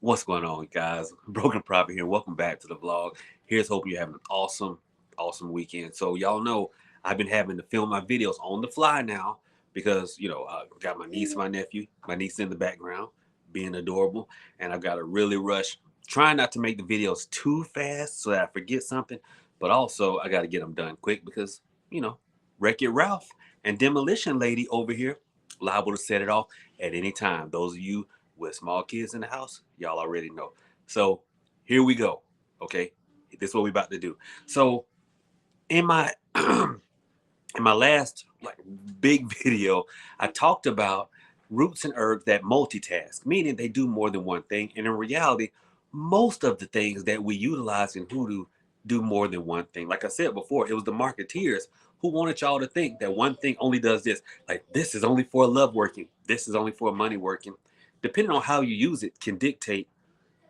What's going on, guys? Broken Prophet here. Welcome back to the vlog. Here's hoping you're having an awesome weekend. So y'all know I've been having to film my videos on the fly now because I got my niece and my nephew. My niece in the background, being adorable, and I've got to really rush, trying not to make the videos too fast so that I forget something, but also I got to get them done quick because you know, Wreck-It Ralph and Demolition Lady over here liable to set it off at any time. Those of you with small kids in the house, y'all already know. So here we go. Okay, this is what we about to do. So in my in my last big video, I talked about roots and herbs that multitask, meaning they do more than one thing. And in reality, most of the things that we utilize in hoodoo do more than one thing. Like I said before, it was the marketeers who wanted y'all to think that one thing only does this. Like this is only for love working. This is only for money working. Depending on how you use it can dictate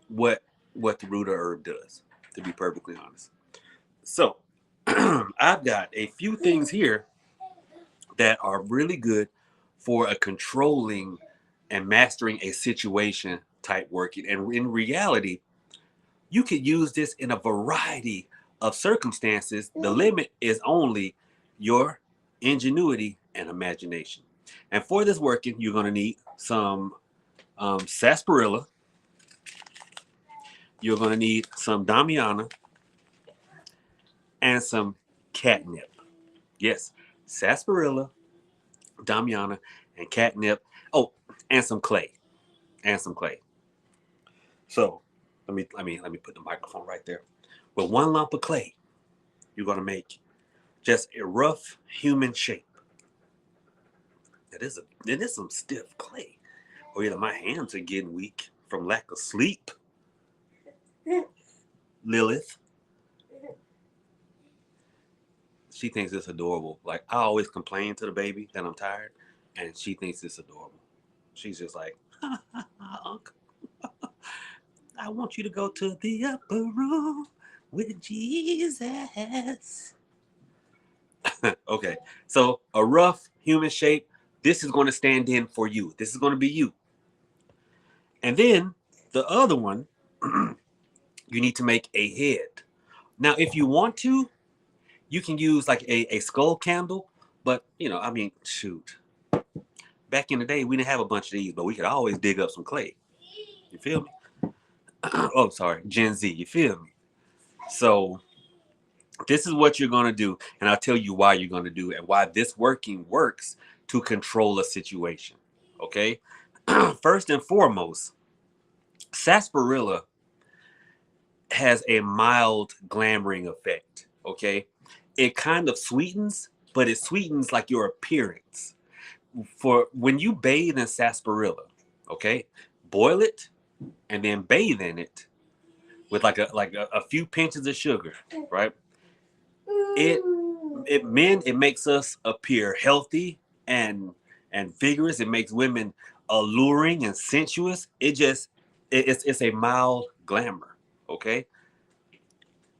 what the root or herb does, to be perfectly honest. So I've got a few things here that are really good for a controlling and mastering a situation type working. And in reality, you could use this in a variety of circumstances. The limit is only your ingenuity and imagination. And for this working, you're going to need some sarsaparilla. You're going to need some damiana and some catnip. Yes, sarsaparilla, damiana, and catnip. Oh, and some clay. And some clay. So let me put the microphone right there. With one lump of clay, you're gonna make just a rough human shape. It is some stiff clay. Or either my hands are getting weak from lack of sleep. Lilith, she thinks it's adorable. Like I always complain to the baby that I'm tired, and she thinks it's adorable. She's just like, Uncle, I want you to go to the upper room with Jesus. Okay, so a rough human shape. This is going to stand in for you. This is going to be you. And then the other one, you need to make a head. Now, if you want to, you can use like a skull candle. But, shoot. Back in the day, we didn't have a bunch of these, but we could always dig up some clay. You feel me? Oh, sorry, Gen Z. You feel me? So this is what you're going to do. And I'll tell you why you're going to do it and why this working works to control a situation. Okay? First and foremost, sarsaparilla has a mild glamoring effect. Okay? It kind of sweetens, but it sweetens like your appearance. For when you bathe in sarsaparilla, okay, boil it and then bathe in it with like a few pinches of sugar, right? It it makes us appear healthy and vigorous. It makes women alluring and sensuous. It's a mild glamour. Okay,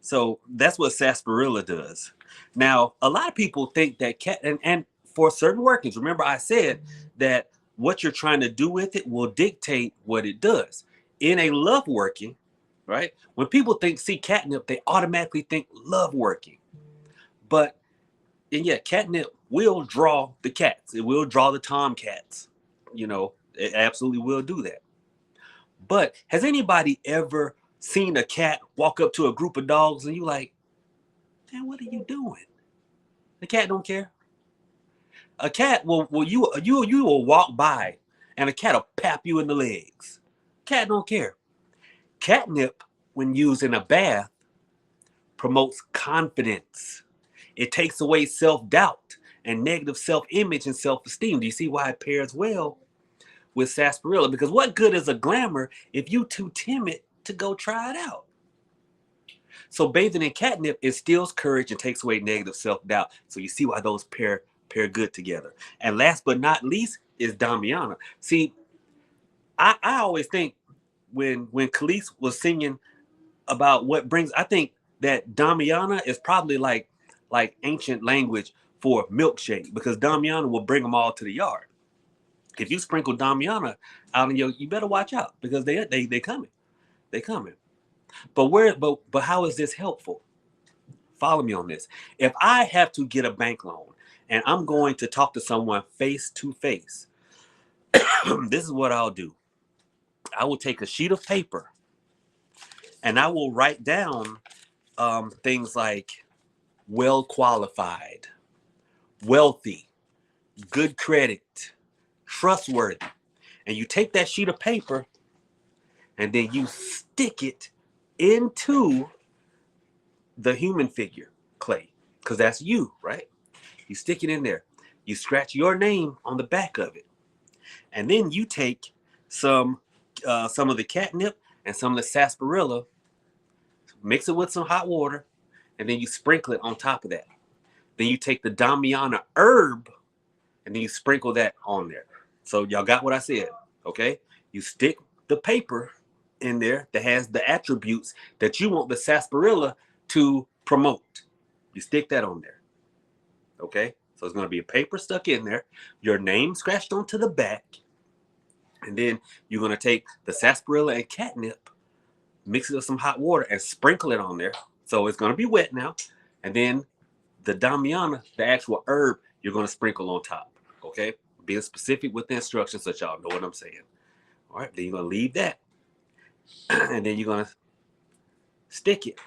so that's what sarsaparilla does. Now, a lot of people think that and for certain workings, remember I said that what you're trying to do with it will dictate what it does. In a love working, right? When people see catnip, they automatically think love working. But and yeah, catnip will draw the cats. It will draw the tomcats. It absolutely will do that. But has anybody ever seen a cat walk up to a group of dogs and you like, man, what are you doing? The cat don't care. A cat will you will walk by and a cat will pap you in the legs. Cat don't care. Catnip, when used in a bath, promotes confidence. It takes away self-doubt and negative self-image and self-esteem. Do you see why it pairs well with sarsaparilla? Because what good is a glamour if you too timid to go try it out? So bathing in catnip instills courage and takes away negative self-doubt. So you see why those pair good together. And last but not least is Damiana. See, I always think when Khalees was singing about what brings, I think that Damiana is probably like ancient language for milkshake, because Damiana will bring them all to the yard. If you sprinkle Damiana out in you better watch out because they coming. They coming. But how is this helpful? Follow me on this. If I have to get a bank loan and I'm going to talk to someone face to face, this is what I'll do. I will take a sheet of paper and I will write down things like well qualified, wealthy, good credit, trustworthy. And you take that sheet of paper and then you stick it into the human figure, clay, because that's you, right? You stick it in there. You scratch your name on the back of it. And then you take some of the catnip and some of the sarsaparilla, mix it with some hot water, and then you sprinkle it on top of that. Then you take the Damiana herb and then you sprinkle that on there. So y'all got what I said, okay? You stick the paper in there that has the attributes that you want the sarsaparilla to promote. You stick that on there, okay? So it's going to be a paper stuck in there, your name scratched onto the back, and then you're going to take the sarsaparilla and catnip, mix it with some hot water, and sprinkle it on there. So it's going to be wet now. And then the Damiana, the actual herb, you're going to sprinkle on top, okay? Being specific with the instructions so y'all know what I'm saying. All right, then you're going to leave that. And then you're going to stick it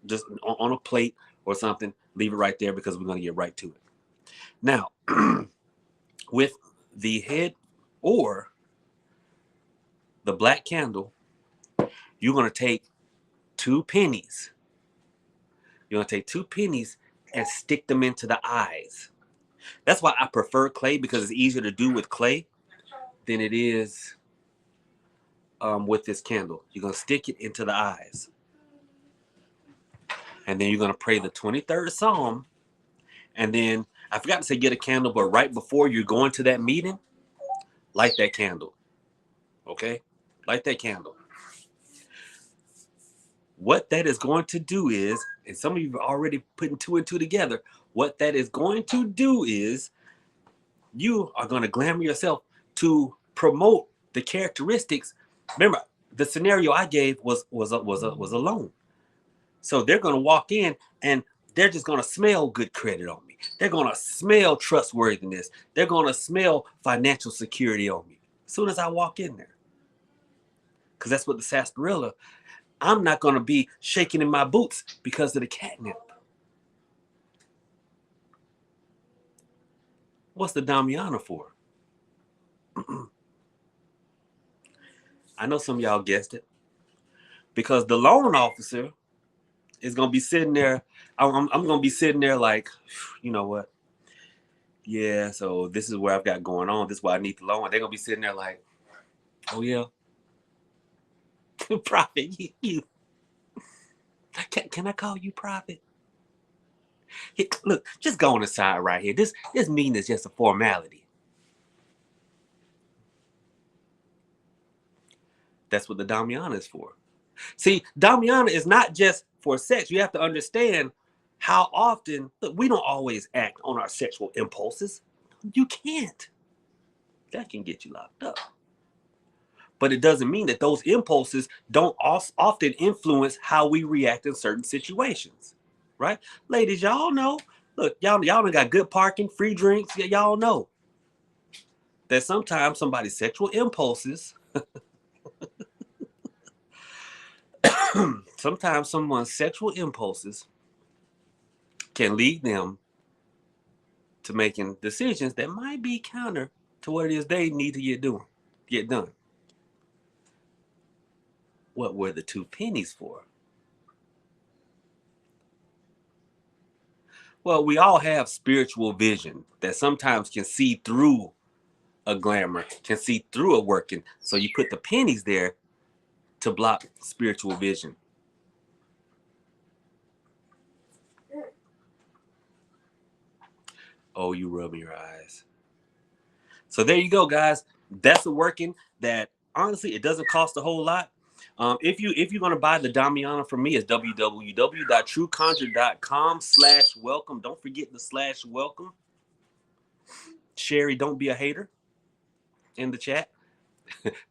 just on a plate or something. Leave it right there because we're going to get right to it. Now, with the head or the black candle, you're going to take 2 pennies. You're going to take 2 pennies and stick them into the eyes. That's why I prefer clay, because it's easier to do with clay than it is with this candle. You're going to stick it into the eyes. And then you're going to pray the 23rd Psalm. And then, I forgot to say get a candle, but right before you're going to that meeting, light that candle. Okay? Light that candle. What that is going to do is, and some of you are already putting 2 and 2 together, what that is going to do is you are going to glamour yourself to promote the characteristics. Remember, the scenario I gave was a loan. So they're going to walk in and they're just going to smell good credit on me. They're going to smell trustworthiness. They're going to smell financial security on me as soon as I walk in there. Because that's what the sarsaparilla, I'm not going to be shaking in my boots because of the catnip. What's the Damiana for? I know some of y'all guessed it. Because the loan officer is going to be sitting there. I'm going to be sitting there like, you know what? Yeah, so this is what I've got going on. This is why I need the loan. They're going to be sitting there like, oh, yeah. Prophet, you. Can I call you Prophet? Hey, look, just go on the side right here. This meeting is just a formality. That's what the Damiana is for. See, Damiana is not just for sex. You have to understand how often, look, we don't always act on our sexual impulses. You can't. That can get you locked up. But it doesn't mean that those impulses don't often influence how we react in certain situations, right? Ladies, y'all know. Look, y'all done got good parking, free drinks. Y'all know that sometimes somebody's sexual impulses, sometimes someone's sexual impulses can lead them to making decisions that might be counter to what it is they need to get done. What were the 2 pennies for? Well, we all have spiritual vision that sometimes can see through a glamour, can see through a working. So you put the pennies there to block spiritual vision. Oh, you rubbing your eyes. So there you go, guys. That's a working that honestly it doesn't cost a whole lot. If you're gonna buy the Damiana from me, it's www.trueconjure.com/welcome. Don't forget the /welcome. Sherry, don't be a hater in the chat.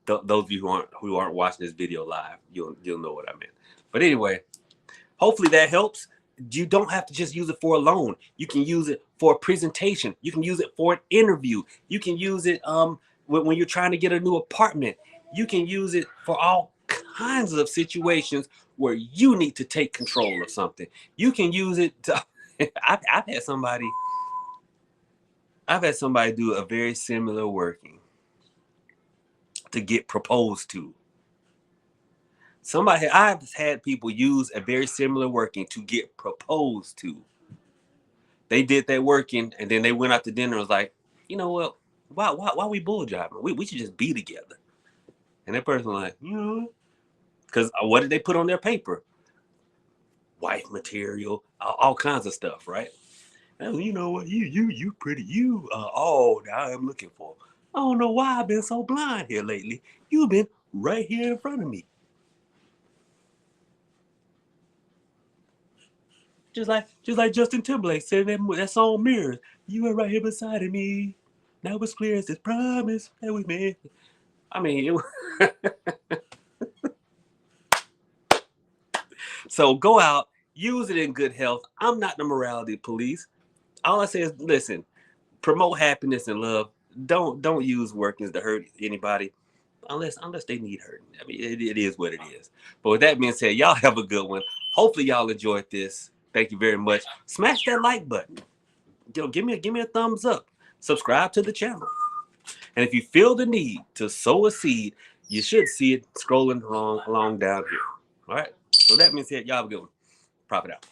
Those of you who aren't watching this video live, you'll know what I meant. But anyway, hopefully that helps. You don't have to just use it for a loan. You can use it for a presentation. You can use it for an interview. You can use it when you're trying to get a new apartment. You can use it for all kinds of situations where you need to take control of something. You can use it to I've had somebody do a very similar working to get proposed to. I've had people use a very similar working to get proposed to. They did that working, and then they went out to dinner and was like, you know what? Why we bull jiving? We should just be together. And that person was like, you know, because what did they put on their paper? Wife material, all kinds of stuff, right? And you know what? You pretty. All that I'm looking for. I don't know why I've been so blind here lately. You've been right here in front of me. Just like Justin Timberlake said that song Mirrors. You were right here beside of me. Now it's clear as this promise that we made. I mean, so go out, use it in good health. I'm not the morality police. All I say is listen, promote happiness and love. Don't use workings to hurt anybody unless they need hurting. I mean, it is what it is. But with that being said, y'all have a good one. Hopefully y'all enjoyed this. Thank you very much. Smash that like button. Yo, give me a thumbs up. Subscribe to the channel. And if you feel the need to sow a seed, you should see it scrolling along down here. All right. So that means y'all have a good one. Profit out.